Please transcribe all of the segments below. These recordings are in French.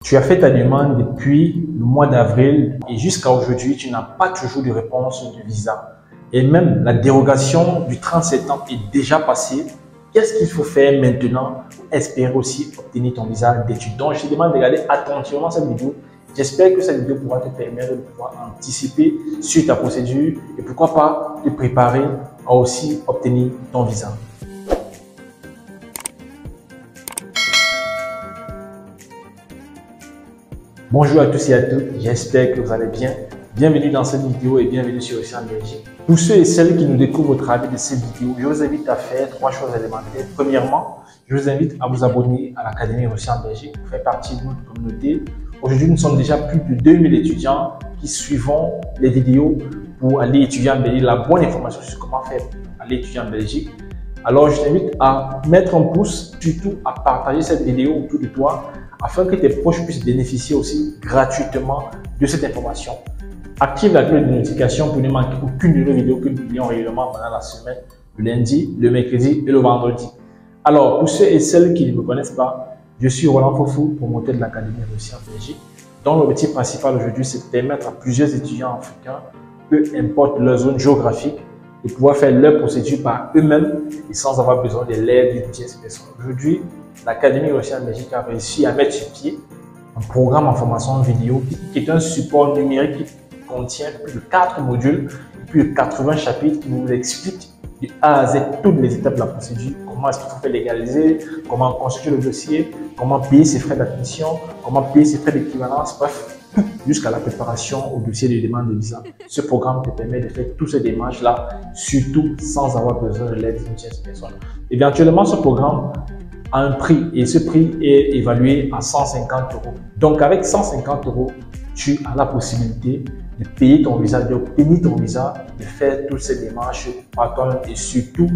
Tu as fait ta demande depuis le mois d'avril et jusqu'à aujourd'hui, tu n'as pas toujours de réponse de visa. Et même la dérogation du 30 septembre est déjà passée. Qu'est-ce qu'il faut faire maintenant pour espérer aussi obtenir ton visa d'études? Donc, je te demande de regarder attentivement cette vidéo. J'espère que cette vidéo pourra te permettre de pouvoir anticiper sur ta procédure et pourquoi pas te préparer à aussi obtenir ton visa. Bonjour à tous et à toutes, j'espère que vous allez bien. Bienvenue dans cette vidéo et bienvenue sur Océan Belgique. Pour ceux et celles qui nous découvrent au travers de cette vidéo, je vous invite à faire trois choses élémentaires. Premièrement, je vous invite à vous abonner à l'Académie Océan Belgique pour faire partie de notre communauté. Aujourd'hui, nous sommes déjà plus de 2000 étudiants qui suivons les vidéos pour aller étudier en Belgique, la bonne information sur comment faire pour aller étudier en Belgique. Alors, je t'invite à mettre un pouce, surtout à partager cette vidéo autour de toi, afin que tes proches puissent bénéficier aussi gratuitement de cette information. Active la cloche de notification pour ne manquer aucune de nos vidéos que nous publions régulièrement pendant la semaine, le lundi, le mercredi et le vendredi. Alors, pour ceux et celles qui ne me connaissent pas, je suis Roland Fofou, promoteur de l'Académie Océan Belgique, dont l'objectif principal aujourd'hui, c'est de permettre à plusieurs étudiants africains, peu importe leur zone géographique, de pouvoir faire leur procédure par eux-mêmes et sans avoir besoin de l'aide d'une tierce personne. Aujourd'hui, l'Académie Océan Belgique a réussi à mettre sur pied un programme en formation vidéo qui est un support numérique qui contient plus de 4 modules, plus de 80 chapitres qui vous expliquent de A à Z toutes les étapes de la procédure, comment est-ce qu'il faut faire légaliser, comment constituer le dossier, comment payer ses frais d'admission, comment payer ses frais d'équivalence, bref, tout jusqu'à la préparation au dossier de demande de visa. Ce programme te permet de faire toutes ces démarches-là, surtout sans avoir besoin de l'aide d'une tierce personne. Éventuellement, ce programme a un prix et ce prix est évalué à 150 €. Donc, avec 150 €, tu as la possibilité de payer ton visa, d'obtenir ton visa, de faire toutes ces démarches par toi-même et surtout,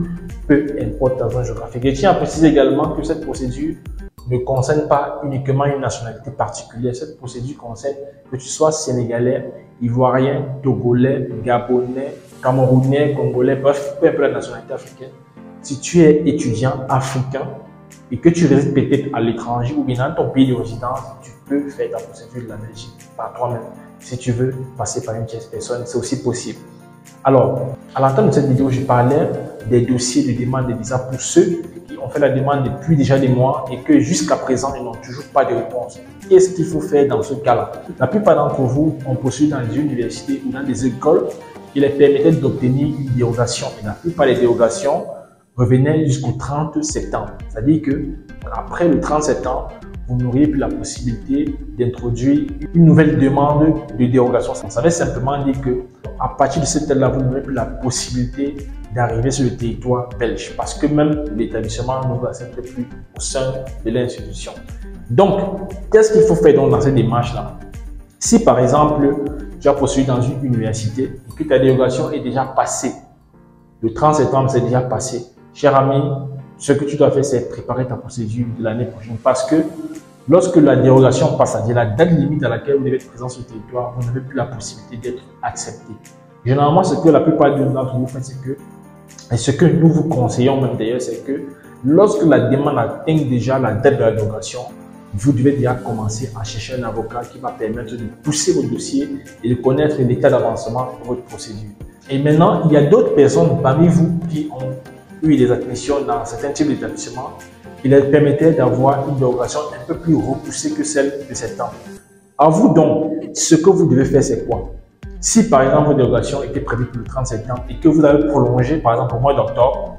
peu importe ta zone géographique. Je tiens à préciser également que cette procédure ne concerne pas uniquement une nationalité particulière. Cette procédure concerne que tu sois sénégalais, ivoirien, togolais, gabonais, camerounais, congolais, bref, peu importe la nationalité africaine. Si tu es étudiant africain et que tu résides peut-être à l'étranger ou bien dans ton pays de résidence, tu peux faire ta procédure de la Belgique par toi-même. Si tu veux passer par une tierce personne, c'est aussi possible. Alors, à l'entame de cette vidéo, je parlais des dossiers de demande de visa pour ceux qui ont fait la demande depuis déjà des mois et que jusqu'à présent, ils n'ont toujours pas de réponse. Qu'est-ce qu'il faut faire dans ce cas-là? La plupart d'entre vous ont postulé dans des universités ou dans des écoles qui les permettaient d'obtenir une dérogation. Et la plupart des dérogations revenaient jusqu'au 30 septembre. C'est-à-dire que après le 30 septembre, vous n'auriez plus la possibilité d'introduire une nouvelle demande de dérogation. Ça veut simplement dire que à partir de cette date-là, vous n'aurez plus la possibilité d'arriver sur le territoire belge parce que même l'établissement ne vous accepte plus au sein de l'institution. Donc, qu'est-ce qu'il faut faire donc dans cette démarche-là? Si par exemple, tu as postulé dans une université et que ta dérogation est déjà passée, le 30 septembre, c'est déjà passé, cher ami, ce que tu dois faire, c'est préparer ta procédure de l'année prochaine parce que lorsque la dérogation passe, c'est-à-dire la date limite à laquelle vous devez être présent sur le territoire, vous n'avez plus la possibilité d'être accepté. Généralement, ce que la plupart d'entre vous font, c'est que, et ce que nous vous conseillons même d'ailleurs, c'est que lorsque la demande atteint déjà la date de la dérogation, vous devez déjà commencer à chercher un avocat qui va permettre de pousser votre dossier et de connaître l'état d'avancement de votre procédure. Et maintenant, il y a d'autres personnes parmi vous qui ont eu des admissions dans certains types d'établissements qui leur permettaient d'avoir une dérogation un peu plus repoussée que celle de septembre. À vous donc, ce que vous devez faire, c'est quoi? Si par exemple votre dérogation était prévue pour le 30 septembre et que vous avez prolongé par exemple au mois d'octobre,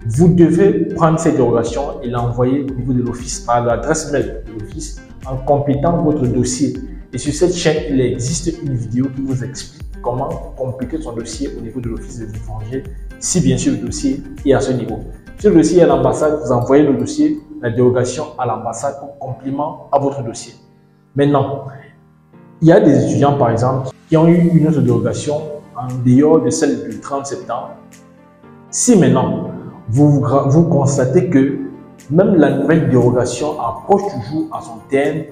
vous devez prendre cette dérogation et l'envoyer au niveau de l'office par l'adresse mail de l'office en complétant votre dossier. Et sur cette chaîne, il existe une vidéo qui vous explique comment compléter son dossier au niveau de l'office des étrangers, si bien sûr le dossier est à ce niveau. Si le dossier est à l'ambassade, vous envoyez le dossier, la dérogation à l'ambassade en complément à votre dossier. Maintenant, il y a des étudiants par exemple qui ont eu une autre dérogation en dehors de celle du 30 septembre. Si maintenant, vous constatez que même la nouvelle dérogation approche toujours à son terme,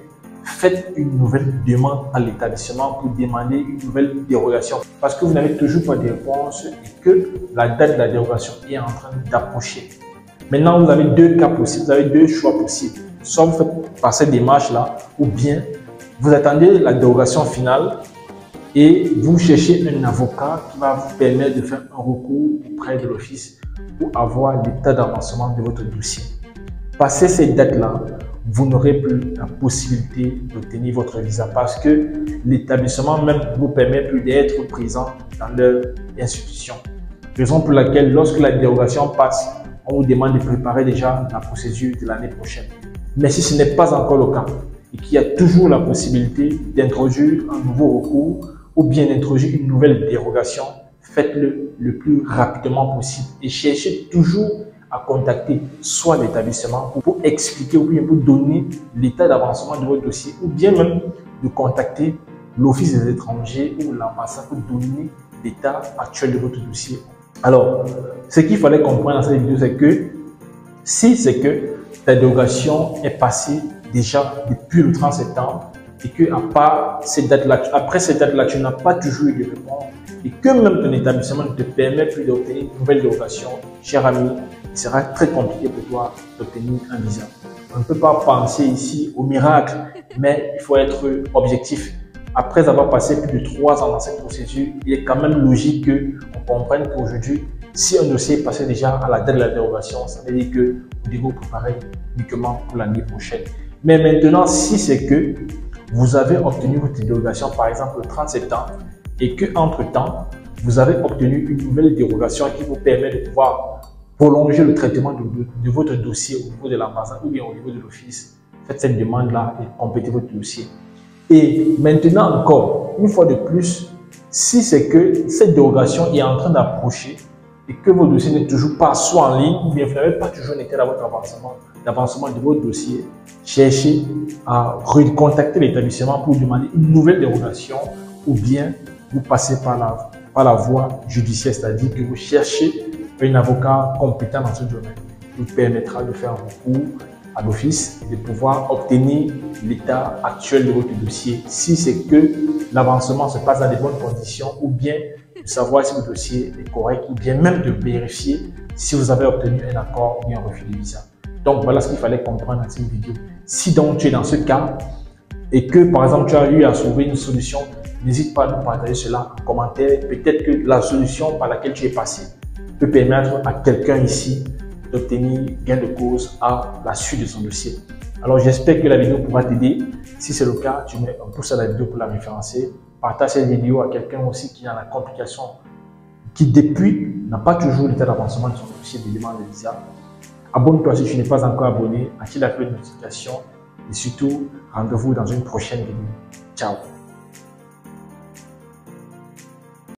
faites une nouvelle demande à l'établissement pour demander une nouvelle dérogation parce que vous n'avez toujours pas de réponse et que la date de la dérogation est en train d'approcher. Maintenant, vous avez deux cas possibles, vous avez deux choix possibles. soit vous faites par cette démarche-là, ou bien vous attendez la dérogation finale et vous cherchez un avocat qui va vous permettre de faire un recours auprès de l'office pour avoir l'état d'avancement de votre dossier. Passé cette date-là, vous n'aurez plus la possibilité d'obtenir votre visa parce que l'établissement même ne vous permet plus d'être présent dans leur institution. Raison pour laquelle, lorsque la dérogation passe, on vous demande de préparer déjà la procédure de l'année prochaine. Mais si ce n'est pas encore le cas et qu'il y a toujours la possibilité d'introduire un nouveau recours ou bien d'introduire une nouvelle dérogation, faites-le le plus rapidement possible et cherchez toujours à contacter soit l'établissement pour expliquer ou bien pour donner l'état d'avancement de votre dossier ou bien même de contacter l'Office des étrangers ou l'ambassade pour donner l'état actuel de votre dossier. Alors, ce qu'il fallait comprendre dans cette vidéo, c'est que si c'est que ta dérogation est passée déjà depuis le 30 septembre et que après cette date-là, tu n'as pas toujours eu de réponse et que même ton établissement ne te permet plus d'obtenir une nouvelle dérogation, cher ami, il sera très compliqué pour toi d'obtenir un visa. On ne peut pas penser ici au miracle, mais il faut être objectif. Après avoir passé plus de 3 ans dans cette procédure, il est quand même logique qu'on comprenne qu'aujourd'hui, si un dossier est passé déjà à la date de la dérogation, ça veut dire que vous devez vous préparer uniquement pour l'année prochaine. Mais maintenant, si c'est que vous avez obtenu votre dérogation, par exemple le 30 septembre, et qu'entre-temps, vous avez obtenu une nouvelle dérogation qui vous permet de pouvoir prolonger le traitement de votre dossier au niveau de l'ambassade ou bien au niveau de l'office, faites cette demande-là et complétez votre dossier. Et maintenant encore, une fois de plus, si c'est que cette dérogation est en train d'approcher et que votre dossier n'est toujours pas soit en ligne ou bien vous n'avez pas toujours été dans votre avancement de votre dossier, cherchez à recontacter l'établissement pour demander une nouvelle dérogation ou bien vous passez par la voie judiciaire, c'est-à-dire que vous cherchez un avocat compétent dans ce domaine qui vous permettra de faire un recours à l'office et de pouvoir obtenir l'état actuel de votre dossier. Si c'est que l'avancement se passe dans de bonnes conditions ou bien de savoir si votre dossier est correct ou bien même de vérifier si vous avez obtenu un accord ou bien un refus de visa. Donc voilà ce qu'il fallait comprendre dans cette vidéo. Si donc tu es dans ce cas et que par exemple tu as eu à trouver une solution, n'hésite pas à nous partager cela en commentaire. Peut-être que la solution par laquelle tu es passé peut permettre à quelqu'un ici d'obtenir gain de cause à la suite de son dossier. Alors j'espère que la vidéo pourra t'aider. Si c'est le cas, tu mets un pouce à la vidéo pour la référencer. Partage cette vidéo à quelqu'un aussi qui a la complication, qui depuis n'a pas toujours l'état d'avancement de son dossier de demande de visa. Abonne-toi si tu n'es pas encore abonné, active la cloche de notification et surtout rendez-vous dans une prochaine vidéo. Ciao.